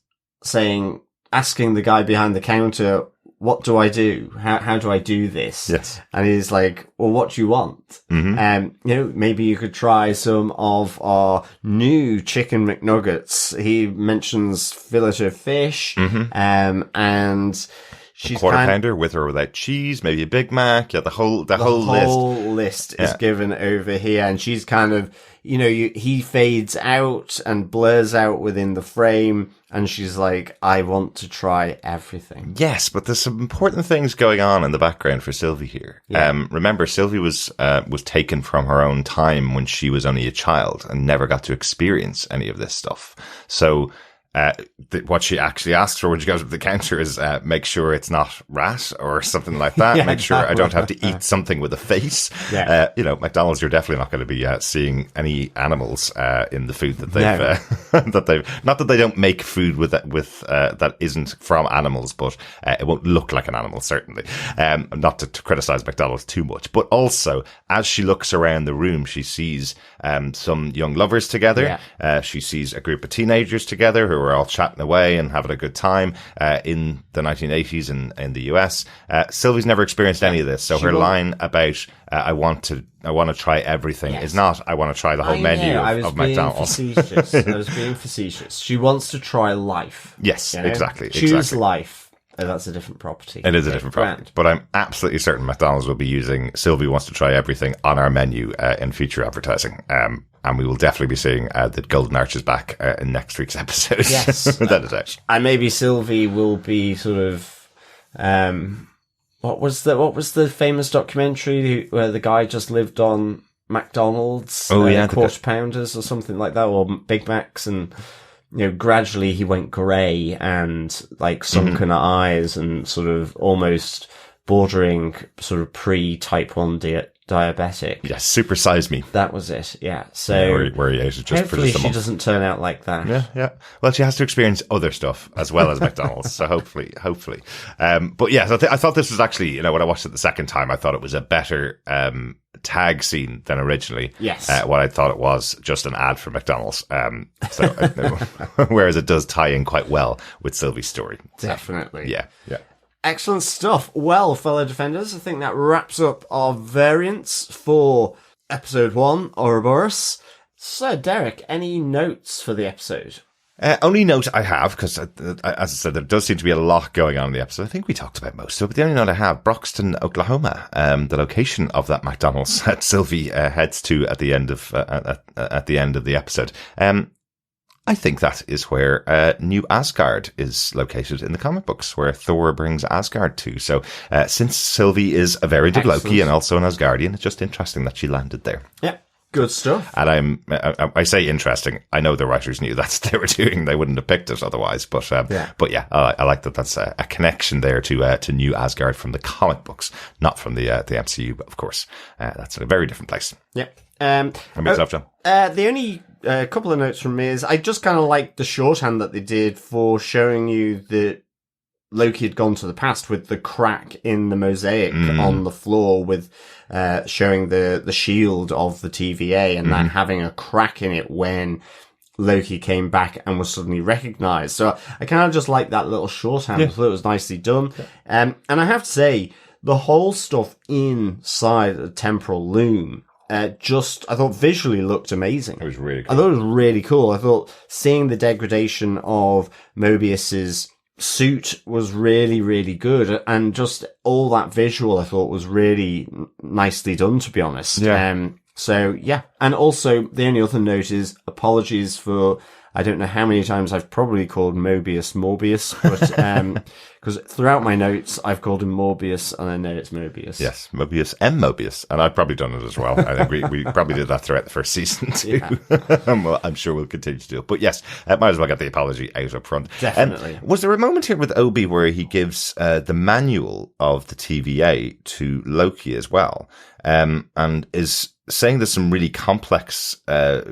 asking the guy behind the counter, what do I do? How do I do this? Yes. And he's like, well, what do you want? Maybe you could try some of our new chicken McNuggets. He mentions fillet of fish, and she's quarter pounder with or without cheese, maybe a Big Mac. Yeah, the whole list is given over here, and she's kind of, he fades out and blurs out within the frame, and she's like, I want to try everything. Yes, but there's some important things going on in the background for Sylvie here. Yeah. Remember, Sylvie was taken from her own time when she was only a child and never got to experience any of this stuff. So what she actually asks for when she goes to the counter is make sure it's not rat or something like that. Make sure I don't have to eat something with a face. Yeah. McDonald's, you're definitely not going to be seeing any animals in the food that they've that they've. Not that they don't make food with that isn't from animals, but it won't look like an animal, certainly. Not to criticize McDonald's too much, but also as she looks around the room, she sees some young lovers together. Yeah. She sees a group of teenagers together who are all chatting away and having a good time in the 1980s in the US. Sylvie's never experienced any of this, so her line about I want to try everything is not I want to try the whole menu of McDonald's. I was being facetious. She wants to try life. Yes, exactly. Choose life. That's a different property. It is a different property. But I'm absolutely certain McDonald's will be using Sylvie wants to try everything on our menu in future advertising. And we will definitely be seeing the Golden Arches back in next week's episode. Yes. Without a doubt. And maybe Sylvie will be sort of, what was the famous documentary where the guy just lived on McDonald's? Quarter pounders or something like that, or Big Macs, and gradually he went grey and like sunken eyes and sort of almost bordering sort of pre-type 1 diabetic. Yes, Super Size Me. That was it, yeah. So where he ate it just hopefully she doesn't turn out like that. Yeah. Well, she has to experience other stuff as well as McDonald's, so hopefully. But yeah, so I thought this was actually, when I watched it the second time, I thought it was a better tag scene than originally. Yes. What I thought it was just an ad for McDonald's. Whereas it does tie in quite well with Sylvie's story. Definitely. Yeah. Excellent stuff. Well, fellow defenders, I think that wraps up our variants for episode 1, Ouroboros. So, Derek, any notes for the episode? Only note I have, because as I said, there does seem to be a lot going on in the episode. I think we talked about most of it, but the only note I have, Broxton, Oklahoma, the location of that McDonald's that Sylvie heads to at the end of the episode. I think that is where New Asgard is located in the comic books, where Thor brings Asgard to. So since Sylvie is a variant of Loki and also an Asgardian, it's just interesting that she landed there. Yeah, good stuff. And I say interesting. I know the writers knew that's what they were doing. They wouldn't have picked it otherwise. But I like that. That's a connection there to New Asgard from the comic books, not from the MCU. But of course, that's a very different place. Yeah. How about yourself, John? The only couple of notes from me is I just kind of like the shorthand that they did for showing you that Loki had gone to the past with the crack in the mosaic on the floor, with showing the shield of the TVA and that having a crack in it when Loki came back and was suddenly recognized. So I kind of just like that little shorthand. I thought it was nicely done. And I have to say, the whole stuff inside the temporal loom I thought visually looked amazing. It was really cool. I thought it was really cool. I thought seeing the degradation of Mobius's suit was really, really good. And just all that visual I thought was really nicely done, to be honest. Yeah. So, yeah. And also, the only other note is apologies for, I don't know how many times I've probably called Mobius Morbius, but, Because throughout my notes, I've called him Morbius, and I know it's Mobius. Yes, Mobius M. Mobius. And I've probably done it as well. I think we probably did that throughout the first season too. Yeah. Well, I'm sure we'll continue to do it. But yes, might as well get the apology out up front. Definitely. Was there a moment here with Obi where he gives the manual of the TVA to Loki as well? And is saying there's some really complex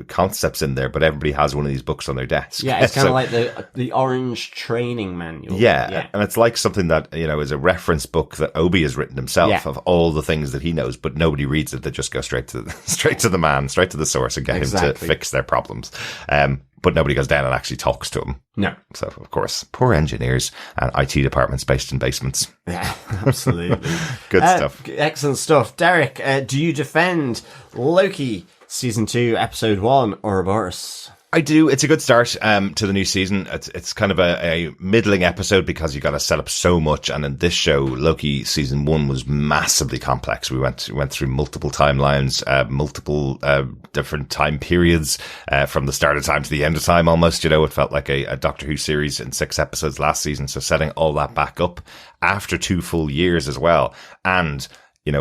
concepts in there, but everybody has one of these books on their desk. Yeah, it's kind of like the orange training manual. Yeah, and it's like something that, is a reference book that Obi has written himself of all the things that he knows, but nobody reads it. They just go straight to the man, straight to the source and get him to fix their problems. But nobody goes down and actually talks to him. No. So, of course, poor engineers and IT departments based in basements. Yeah, absolutely. Good stuff. Excellent stuff. Derek, do you defend Loki Season 2, Episode 1, Ouroboros? I do. It's a good start to the new season. It's kind of a middling episode because you got to set up so much. And in this show, Loki Season 1 was massively complex. We went through multiple timelines, multiple different time periods, from the start of time to the end of time almost. It felt like a Doctor Who series in 6 episodes last season. So setting all that back up after 2 full years as well. And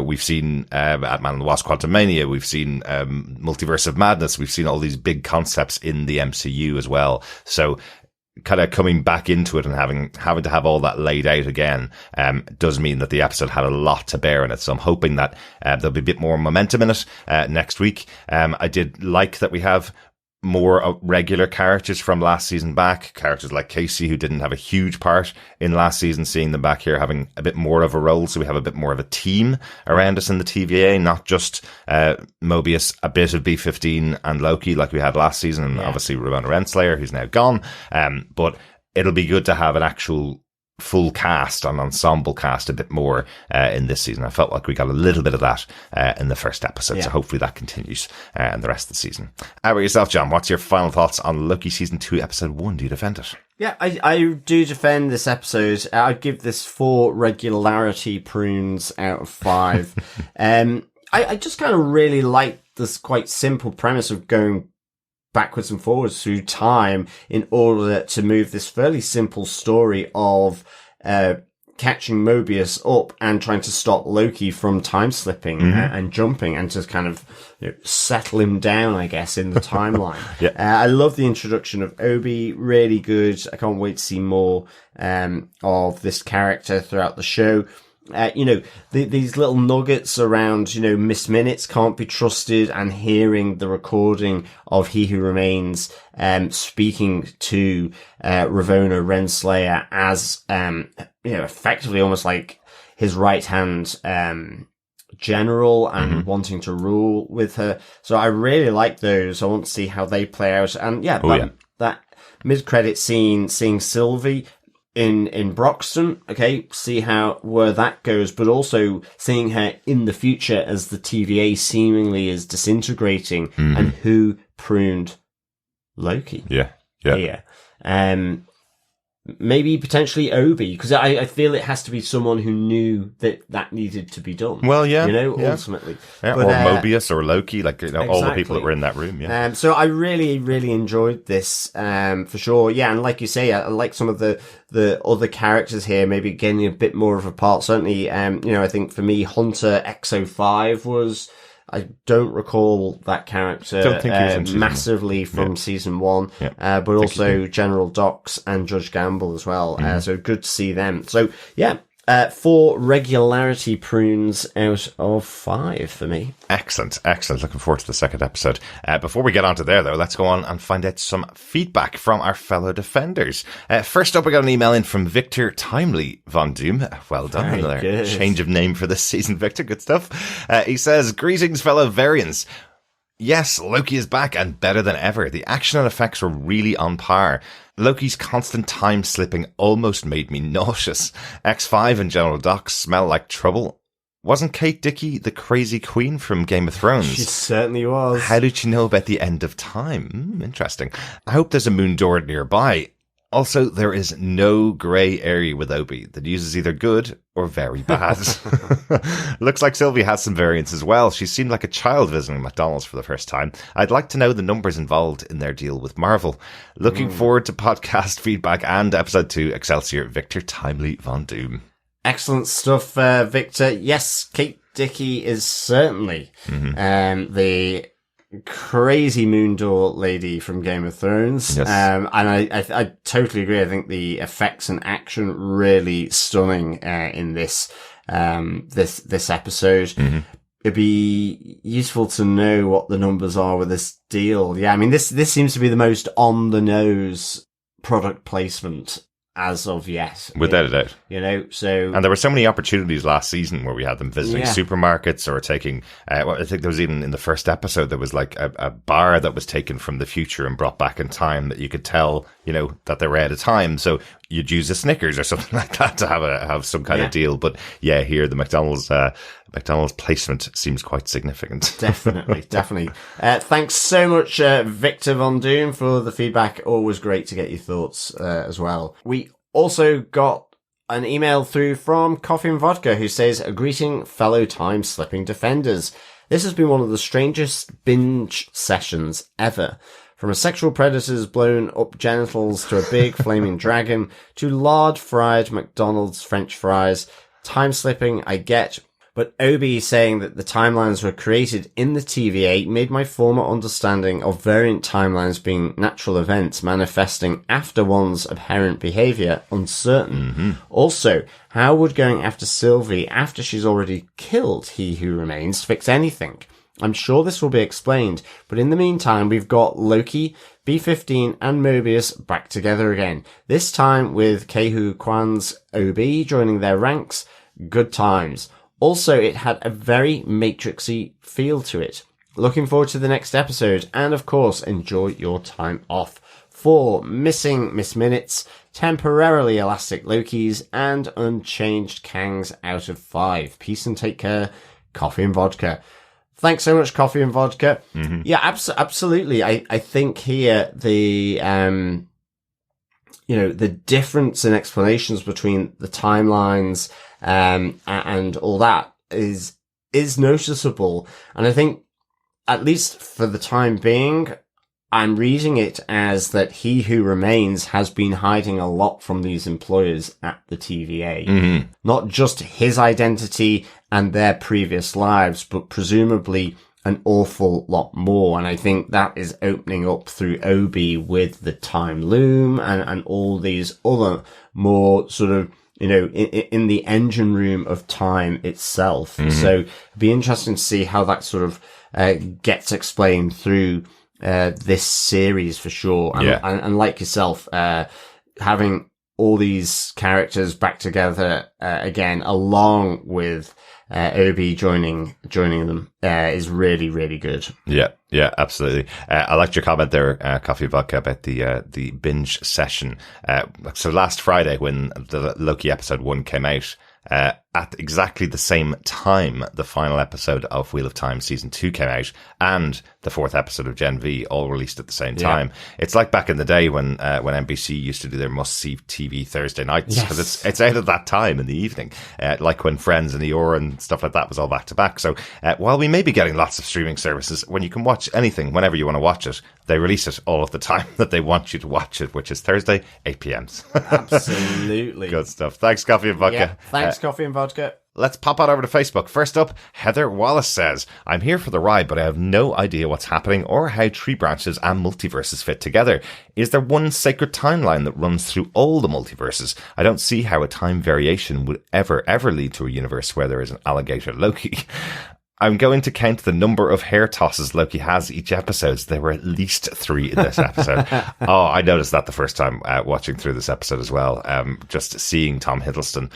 we've seen Ant-Man and the Wasp: Quantumania. We've seen Multiverse of Madness. We've seen all these big concepts in the MCU as well. So kind of coming back into it and having to have all that laid out again does mean that the episode had a lot to bear in it. So I'm hoping that there'll be a bit more momentum in it next week. I did like that we have more regular characters from last season back, characters like Casey, who didn't have a huge part in last season, seeing them back here having a bit more of a role. So we have a bit more of a team around us in the TVA, not just Mobius, a bit of B-15 and Loki like we had last season, and obviously Ramona Renslayer, who's now gone. But it'll be good to have an actual full cast, an ensemble cast a bit more in this season. I felt like we got a little bit of that in the first episode, so hopefully that continues in the rest of the season. How about yourself, John? What's your final thoughts on Loki Season 2, Episode 1? Do you defend it? Yeah, I do defend this episode. I'd give this 4 regularity prunes out of 5. I just kind of really like this quite simple premise of going backwards and forwards through time in order to move this fairly simple story of catching Mobius up and trying to stop Loki from time slipping and jumping, and just kind of settle him down, I guess, in the timeline. I love the introduction of Obi, really good. I can't wait to see more of this character throughout the show. These little nuggets around, Miss Minutes can't be trusted, and hearing the recording of He Who Remains, speaking to, Ravonna Renslayer as, effectively almost like his right hand, general and wanting to rule with her. So I really like those. I want to see how they play out. And that mid-credit scene, seeing Sylvie in Broxton, see where that goes, but also seeing her in the future as the TVA seemingly is disintegrating, and who pruned Loki. Yeah. Maybe potentially Obi, because I feel it has to be someone who knew that needed to be done. Well, ultimately. Yeah, but, or Mobius or Loki, exactly. All the people that were in that room, So I really, really enjoyed this, for sure. Yeah, and like you say, I like some of the other characters here, maybe getting a bit more of a part. Certainly, I think for me, Hunter X05 was... I don't recall that character massively from season 1, but also General Dox and Judge Gamble as well. So good to see them. So 4 regularity prunes out of 5 for me. Excellent. Looking forward to the second episode. Before we get on to there, though, let's go on and find out some feedback from our fellow defenders. First up, we got an email in from Victor Timely Von Doom. Well done. Another change of name for this season, Victor. Good stuff. He says, "Greetings, fellow variants. Yes, Loki is back and better than ever. The action and effects were really on par. Loki's constant time slipping almost made me nauseous. X5 and General Dox smell like trouble. Wasn't Kate Dickie the crazy queen from Game of Thrones? She certainly was. How did she know about the end of time? Interesting. I hope there's a moon door nearby. Also, there is no grey area with Obi. The news is either good or very bad. Looks like Sylvie has some variants as well. She seemed like a child visiting McDonald's for the first time. I'd like to know the numbers involved in their deal with Marvel. Looking forward to podcast feedback and episode 2, Excelsior, Victor Timely Von Doom. Excellent stuff, Victor. Yes, Kate Dickie is certainly the crazy Moondor lady from Game of Thrones. Yes. And I totally agree. I think the effects and action really stunning in this episode. It'd be useful to know what the numbers are with this deal. Yeah, I mean, this seems to be the most on the nose product placement as of yet. Without a doubt. You know, so... And there were so many opportunities last season where we had them visiting supermarkets or taking... I think there was even in the first episode, there was like a bar that was taken from the future and brought back in time that you could tell, you know, that they were out of time. So you'd use a Snickers or something like that to have some kind of deal. But yeah, here the McDonald's placement seems quite significant. Definitely. Thanks so much, Victor Von Doom, for the feedback. Always great to get your thoughts as well. We also got an email through from Coffee and Vodka who says, a greeting fellow time-slipping defenders. This has been one of the strangest binge sessions ever. From a sexual predator's blown up genitals to a big flaming dragon to lard-fried McDonald's French fries. Time-slipping, I get. But Obi saying that the timelines were created in the TVA made my former understanding of variant timelines being natural events manifesting after one's apparent behaviour uncertain. Also, how would going after Sylvie after she's already killed He Who Remains fix anything? I'm sure this will be explained, but in the meantime we've got Loki, B-15 and Mobius back together again. This time with Kehu Kwan's OB joining their ranks. Good times. Also, it had a very Matrixy feel to it. Looking forward to the next episode, and of course, enjoy your time off. 4 missing Miss Minutes, temporarily elastic Lokis, and unchanged Kangs out of 5. Peace and take care, Coffee and Vodka. Thanks so much, Coffee and Vodka. Yeah, absolutely. I think here the the difference in explanations between the timelines and all that is noticeable. And I think, at least for the time being, I'm reading it as that He Who Remains has been hiding a lot from these employers at the TVA. Not just his identity and their previous lives, but presumably an awful lot more. And I think that is opening up through Obi with the time loom and all these other more sort of, in the engine room of time itself. So it'd be interesting to see how that sort of gets explained through this series for sure. And like yourself, having all these characters back together again, along with Obi joining them is really, really good. Yeah, absolutely. I liked your comment there, Coffee Vodka, about the binge session. So last Friday, when the Loki episode 1 came out, at exactly the same time, the final episode of Wheel of Time season 2 came out, and the 4th episode of Gen V all released at the same time. It's like back in the day when NBC used to do their must-see TV Thursday nights, because it's out at that time in the evening, like when Friends and Eeyore and stuff like that was all back to back. So while we may be getting lots of streaming services, when you can watch anything whenever you want to watch it, they release it all of the time that they want you to watch it, which is Thursday, 8 p.m. Absolutely. Good stuff. Thanks, Coffee and Vodka. Yeah, thanks, Coffee and Vodka. Let's pop on over to Facebook. First up, Heather Wallace says, I'm here for the ride, but I have no idea what's happening or how tree branches and multiverses fit together. Is there one sacred timeline that runs through all the multiverses? I don't see how a time variation would ever lead to a universe where there is an alligator Loki. I'm going to count the number of hair tosses Loki has each episode. There were at least 3 in this episode. I noticed that the first time watching through this episode as well. Just seeing Tom Hiddleston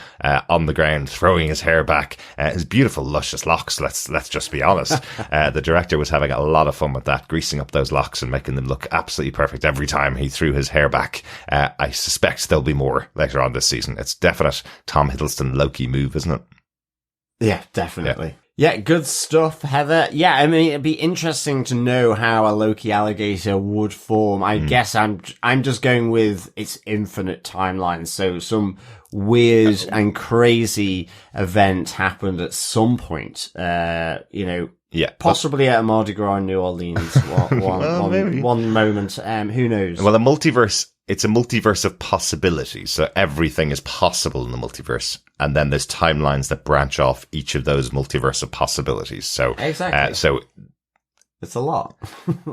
on the ground throwing his hair back, his beautiful luscious locks. Let's just be honest. The director was having a lot of fun with that, greasing up those locks and making them look absolutely perfect every time he threw his hair back. I suspect there'll be more later on this season. It's definite Tom Hiddleston Loki move, isn't it? Yeah, definitely. Yeah, good stuff, Heather. Yeah, I mean, it'd be interesting to know how a Loki alligator would form. I guess I'm just going with its infinite timeline. So some weird and crazy event happened at some point, possibly at a Mardi Gras in New Orleans. One moment. Who knows? Well, it's a multiverse of possibilities. So everything is possible in the multiverse. And then there's timelines that branch off each of those multiverse of possibilities. So, exactly. It's a lot.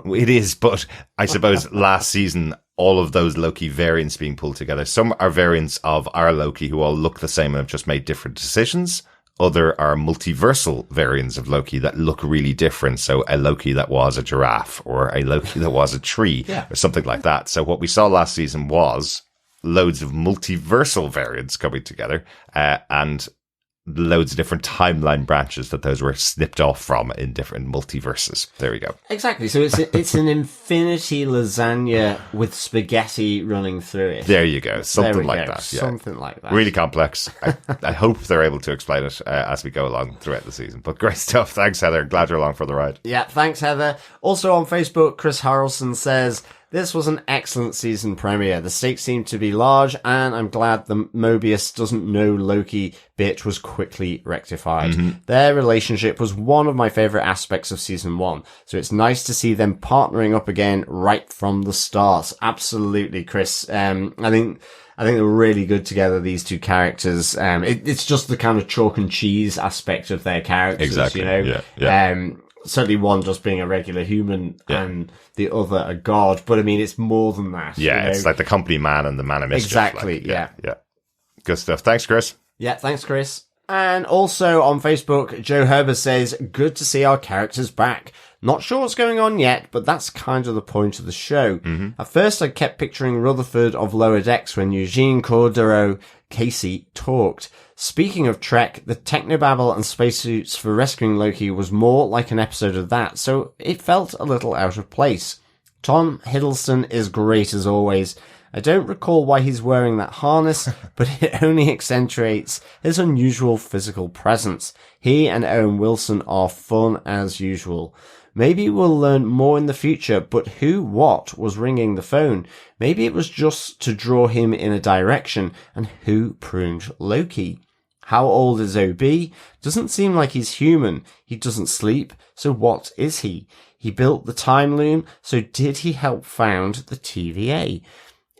It is, but I suppose last season, all of those Loki variants being pulled together. Some are variants of our Loki who all look the same and have just made different decisions. Other are multiversal variants of Loki that look really different. So a Loki that was a giraffe or a Loki that was a tree or something like that. So what we saw last season was loads of multiversal variants coming together, and loads of different timeline branches that those were snipped off from in different multiverses. There we go. Exactly. So it's an infinity lasagna with spaghetti running through it. There you go. Something like that. Yeah. Something like that. Really complex. I hope they're able to explain it as we go along throughout the season. But great stuff. Thanks, Heather. Glad you're along for the ride. Yeah, thanks, Heather. Also on Facebook, Chris Harrelson says, this was an excellent season premiere. The stakes seem to be large, and I'm glad the Mobius doesn't know Loki bit was quickly rectified. Their relationship was one of my favourite aspects of season 1, so it's nice to see them partnering up again right from the start. Absolutely, Chris. I think they're really good together, these two characters. It's just the kind of chalk and cheese aspect of their characters, exactly. Yeah. Certainly one just being a regular human and the other a god. But I mean, it's more than that. Yeah, it's like the company man and the man of mischief. Exactly, yeah. Good stuff. Thanks, Chris. Yeah, thanks, Chris. And also on Facebook, Joe Herber says, good to see our characters back. Not sure what's going on yet, but that's kind of the point of the show. At first, I kept picturing Rutherford of Lower Decks when Eugene Cordero Casey talked. Speaking of Trek, the technobabble and spacesuits for rescuing Loki was more like an episode of that, so it felt a little out of place. Tom Hiddleston is great as always. I don't recall why he's wearing that harness, but it only accentuates his unusual physical presence. He and Owen Wilson are fun as usual. Maybe we'll learn more in the future, but what was ringing the phone? Maybe it was just to draw him in a direction, and who pruned Loki? How old is OB? Doesn't seem like he's human. He doesn't sleep, so what is he? He built the time loom, so did he help found the TVA?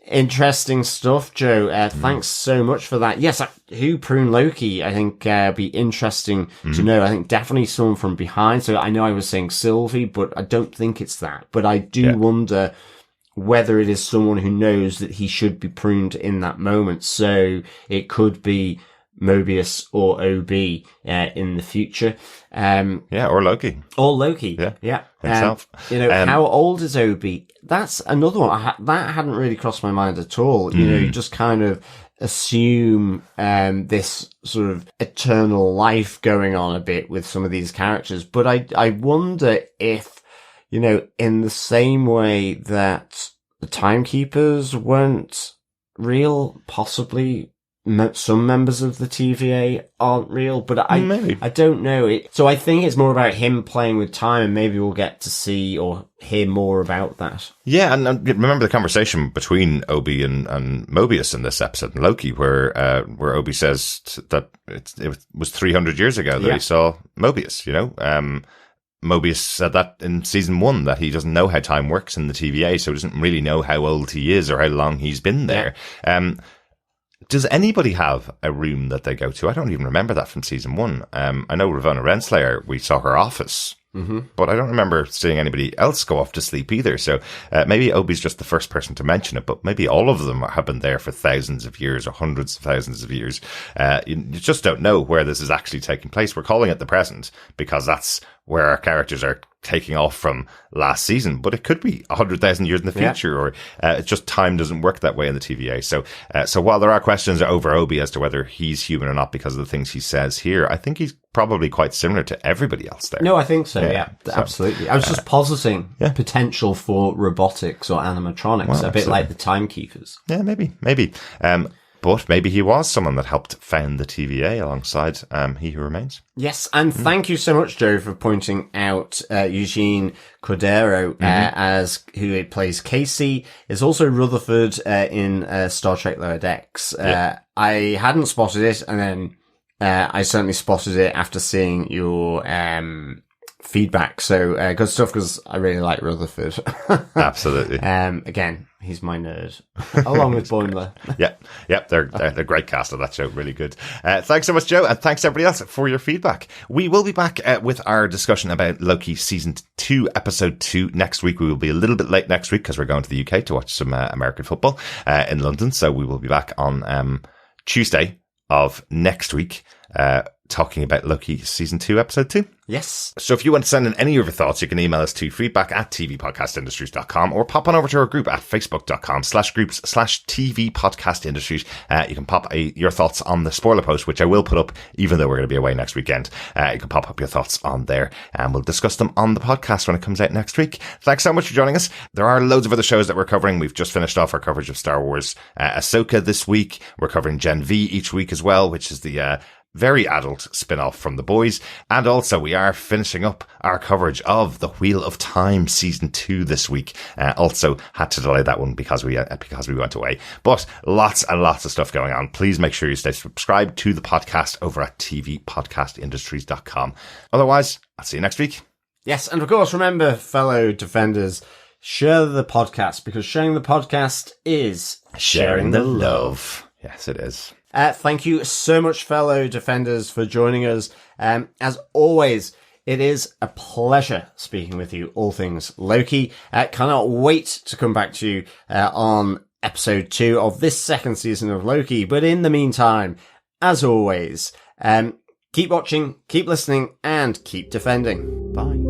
Interesting stuff, Joe. Thanks so much for that. Yes, who pruned Loki? I think be interesting to know. I think definitely someone from behind. So I know I was saying Sylvie, but I don't think it's that. But I do wonder whether it is someone who knows that he should be pruned in that moment. So it could be Mobius or OB in the future. Or Loki. Or Loki. Yeah. Himself. How old is OB? That's another one. That hadn't really crossed my mind at all. You just kind of assume this sort of eternal life going on a bit with some of these characters. But I wonder if, in the same way that the Timekeepers weren't real, possibly some members of the TVA aren't real, but I don't know. So I think it's more about him playing with time, and maybe we'll get to see or hear more about that. Yeah, and remember the conversation between Obi and Mobius in this episode in Loki, where Obi says that it was 300 years ago that he saw Mobius, Mobius said that in season 1, that he doesn't know how time works in the TVA, so he doesn't really know how old he is or how long he's been there. Does anybody have a room that they go to? I don't even remember that from season 1. I know Ravonna Renslayer, we saw her office, but I don't remember seeing anybody else go off to sleep either. So maybe Obi's just the first person to mention it, but maybe all of them have been there for thousands of years or hundreds of thousands of years. You just don't know where this is actually taking place. We're calling it the present because that's where our characters are taking off from last season, but it could be 100,000 years in the future, or it's just time doesn't work that way in the TVA. So while there are questions over Obi as to whether he's human or not because of the things he says here, I think he's probably quite similar to everybody else there. No, I think so. Yeah, absolutely. I was just positing potential for robotics or animatronics, a bit like the Timekeepers. Yeah, maybe. But maybe he was someone that helped found the TVA alongside He Who Remains. Yes, and thank you so much, Joe, for pointing out Eugene Cordero as who plays Casey. Is also Rutherford in Star Trek Lower Decks. I hadn't spotted it, and then I certainly spotted it after seeing your feedback. So good stuff, because I really like Rutherford. Absolutely. Again, he's my nerd, along with Boimler. They're great cast of that show. Really good. Thanks so much, Joe, and thanks everybody else for your feedback. We will be back with our discussion about Loki Season 2, Episode 2 next week. We will be a little bit late next week because we're going to the UK to watch some American football in London. So we will be back on Tuesday of next week talking about Loki Season 2, Episode 2. Yes. So if you want to send in any of your thoughts, you can email us to feedback@tvpodcastindustries.com or pop on over to our group at facebook.com/groups/tvpodcastindustries. You can pop your thoughts on the spoiler post, which I will put up, even though we're going to be away next weekend. You can pop up your thoughts on there and we'll discuss them on the podcast when it comes out next week. Thanks so much for joining us. There are loads of other shows that we're covering. We've just finished off our coverage of Star Wars Ahsoka this week. We're covering Gen V each week as well, which is the very adult spin-off from The Boys. And also we are finishing up our coverage of The Wheel of Time Season 2 this week. Also had to delay that one because we went away. But lots and lots of stuff going on. Please make sure you stay subscribed to the podcast over at tvpodcastindustries.com. Otherwise, I'll see you next week. Yes, and of course, remember, fellow Defenders, share the podcast, because sharing the podcast is sharing the love. Yes, it is. Thank you so much, fellow Defenders, for joining us. As always, it is a pleasure speaking with you, all things Loki. Cannot wait to come back to you on episode 2 of this second season of Loki. But in the meantime, as always, keep watching, keep listening, and keep defending. Bye.